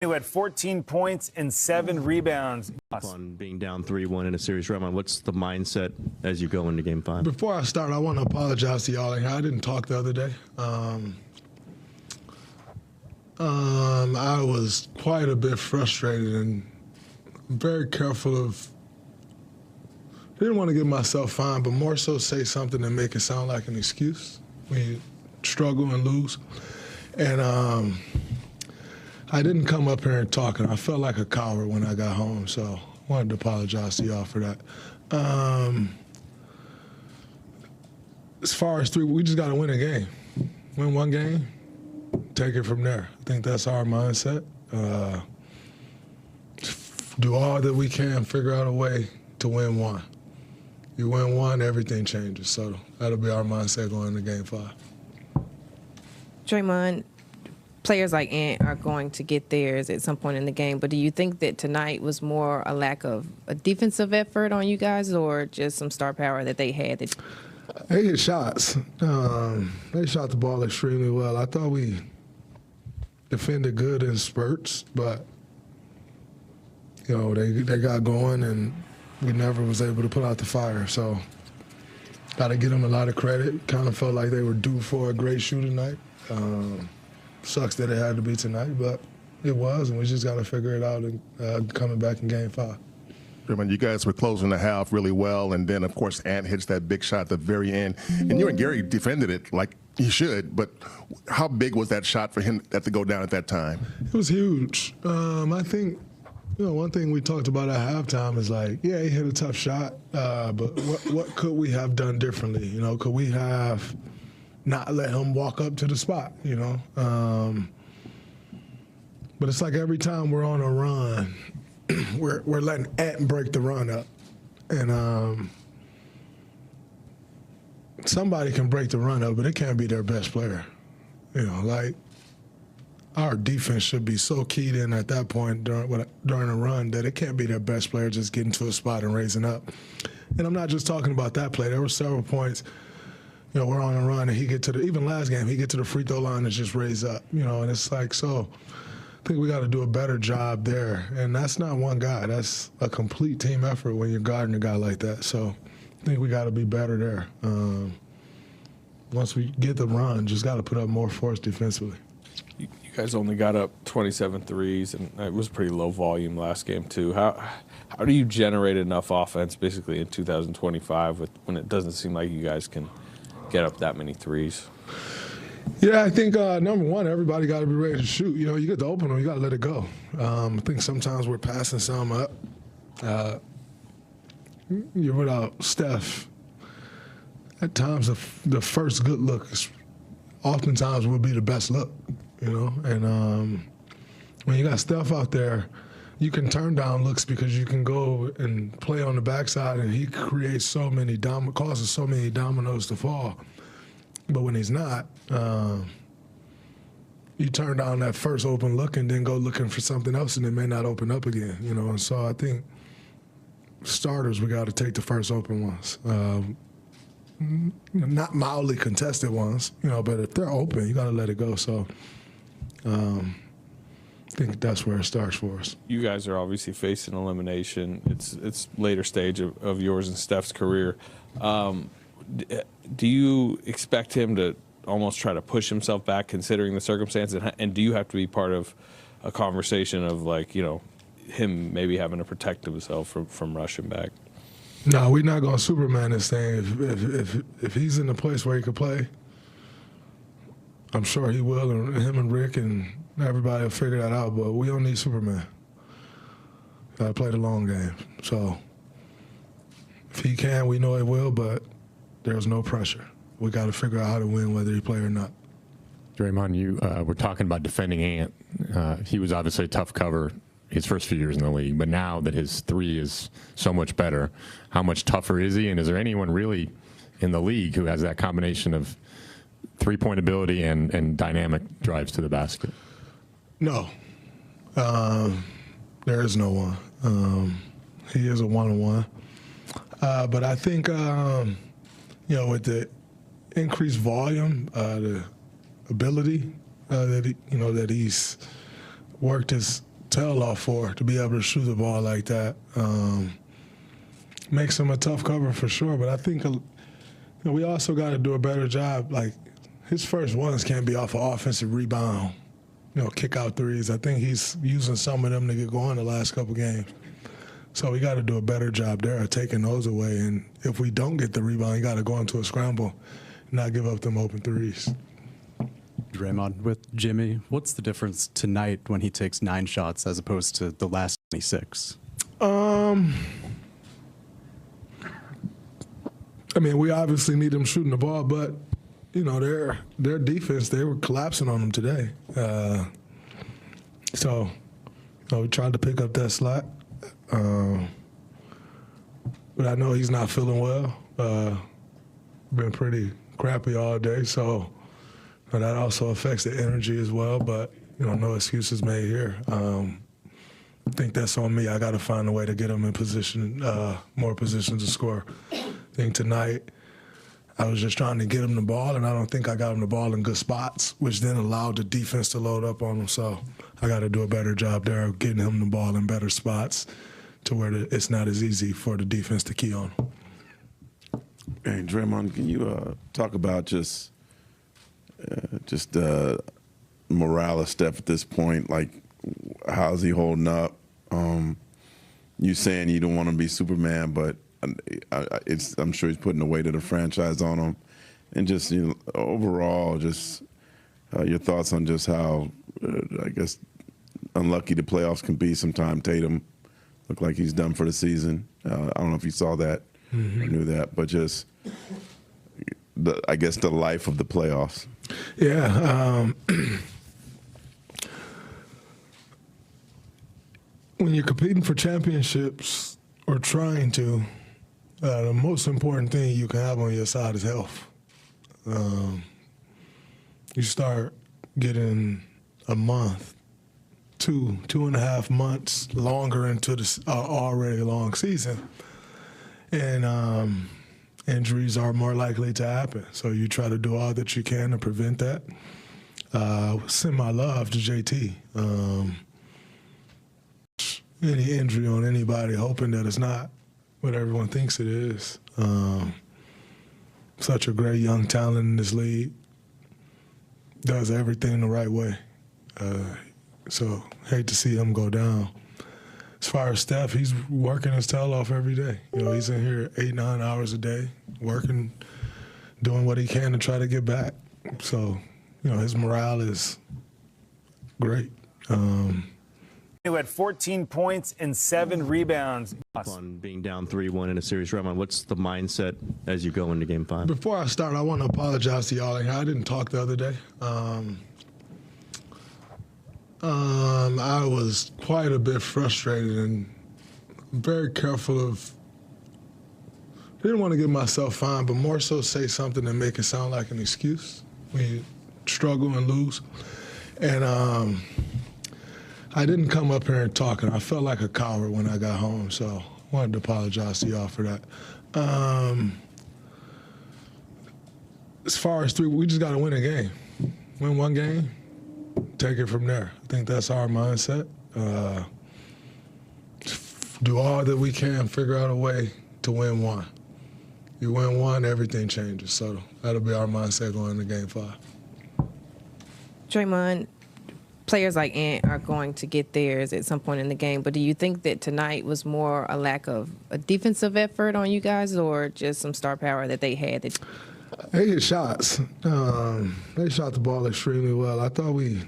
who had 14 points and 7 rebounds. On being down 3-1 in a series run, what's the mindset as you go into Game 5? Before I start, I want to apologize to y'all. I didn't talk the other day. I was quite a bit frustrated and very careful of. Didn't want to give myself fined, but more so say something and make it sound like an excuse when you struggle and lose. And I didn't come up here and talk, and I felt like a coward when I got home, so I wanted to apologize to y'all for that. As far as 3, we just got to win a game. Win one game, take it from there. I think that's our mindset. Do all that we can, figure out a way to win one. You win one, everything changes. So that'll be our mindset going into Game 5. Draymond, players like Ant are going to get theirs at some point in the game, but do you think that tonight was more a lack of a defensive effort on you guys or just some star power that they had? They hit shots. They shot the ball extremely well. I thought we defended good in spurts, but you know, they got going and we never was able to put out the fire. So got to give them a lot of credit. Kind of felt like they were due for a great shooting night. Sucks that it had to be tonight, but it was, and we just got to figure it out and coming back in Game 5. You guys were closing the half really well, and then, of course, Ant hits that big shot at the very end. And you and Gary defended it like he should, but how big was that shot for him to go down at that time? It was huge. I think, you know, one thing we talked about at halftime is like, yeah, he hit a tough shot, but what could we have done differently? You know, could we have not let him walk up to the spot, you know? But it's like every time we're on a run, we're letting Ant break the run up. And somebody can break the run up, but it can't be their best player. You know, like, our defense should be so keyed in at that point during a run that it can't be their best player just getting to a spot and raising up. And I'm not just talking about that play. There were several points, you know, we're on a run and he get to the, even last game, he get to the free throw line and just raise up, you know, and it's like, so I think we got to do a better job there. And that's not one guy. That's a complete team effort when you're guarding a guy like that. So I think we got to be better there. Once we get the run, just got to put up more force defensively. You guys only got up 27 threes, and it was pretty low volume last game too. How do you generate enough offense basically in 2025 when it doesn't seem like you guys can get up that many threes? Yeah, I think number one, everybody got to be ready to shoot. You know, you get to open them, you got to let it go. I think sometimes we're passing some up. You're without Steph. At times, the first good look is oftentimes will be the best look, you know? And when you got Steph out there, you can turn down looks because you can go and play on the backside, and he creates so many causes so many dominoes to fall. But when he's not, you turn down that first open look and then go looking for something else, and it may not open up again, you know? And so I think starters, we got to take the first open ones. Not mildly contested ones, you know, but if they're open, you got to let it go. So I think that's where it starts for us. You guys are obviously facing elimination. It's later stage of yours and Steph's career. Do you expect him to almost try to push himself back considering the circumstances? And do you have to be part of a conversation of, like, you know, him maybe having to protect himself from rushing back? No, we're not going to Superman this thing. If he's in a place where he could play, I'm sure he will, and him and Rick and everybody will figure that out, but we don't need Superman. Got to play the long game. So if he can, we know he will, but there's no pressure. We got to figure out how to win whether he play or not. Draymond, you were talking about defending Ant. He was obviously a tough cover his first few years in the league, but now that his three is so much better, how much tougher is he? And is there anyone really in the league who has that combination of three-point ability and dynamic drives to the basket? No. There is no one. He is a one-on-one. But I think, you know, with the increased volume, the ability that he's worked his tail off for, to be able to shoot the ball like that. Makes him a tough cover for sure, but I think we also got to do a better job. Like, his first ones can't be off an offensive rebound, kick out threes. I think he's using some of them to get going the last couple games. So we got to do a better job there of taking those away. And if we don't get the rebound, you got to go into a scramble and not give up them open threes. Draymond with Jimmy, what's the difference tonight when he takes 9 shots as opposed to the last 26? I mean, we obviously need them shooting the ball, but their defense, they were collapsing on them today. So we tried to pick up that slack. But I know he's not feeling well. Been pretty crappy all day, so that also affects the energy as well. But no excuses made here. I think that's on me. I got to find a way to get him in position, more positions to score. I think tonight I was just trying to get him the ball, and I don't think I got him the ball in good spots, which then allowed the defense to load up on him. So I got to do a better job there of getting him the ball in better spots to where it's not as easy for the defense to key on him. Hey, Draymond, can you talk about just morale of Steph at this point? Like, how's he holding up? You saying you don't want him to be Superman, but I'm sure he's putting the weight of the franchise on him. And just overall, just your thoughts on just how, I guess, unlucky the playoffs can be sometimes. Tatum looked like he's done for the season. I don't know if you saw that or knew that, but just, I guess, the life of the playoffs. Yeah. When you're competing for championships or trying to, the most important thing you can have on your side is health. You start getting a month, 2.5 months longer into this already long season, and injuries are more likely to happen. So you try to do all that you can to prevent that. Send my love to JT. Any injury on anybody, hoping that it's not what everyone thinks it is. Such a great young talent in this league. Does everything the right way. So hate to see him go down. As far as Steph, he's working his tail off every day. He's in here 8-9 hours a day, working, doing what he can to try to get back. So, his morale is great. Who had 14 points and 7 rebounds. On being down 3-1 in a series, Draymond, what's the mindset as you go into Game 5? Before I start, I want to apologize to y'all. I didn't talk the other day. I was quite a bit frustrated and very careful of. Didn't want to get myself fined, but more so say something and make it sound like an excuse when you struggle and lose. And I didn't come up here and talk, and I felt like a coward when I got home, so I wanted to apologize to y'all for that. As far as 3, we just got to win a game. Win one game, take it from there. I think that's our mindset. Do all that we can, figure out a way to win one. You win one, everything changes. So that'll be our mindset going into Game 5. Draymond, players like Ant are going to get theirs at some point in the game, but do you think that tonight was more a lack of a defensive effort on you guys or just some star power that they had? They hit shots. They shot the ball extremely well. I thought we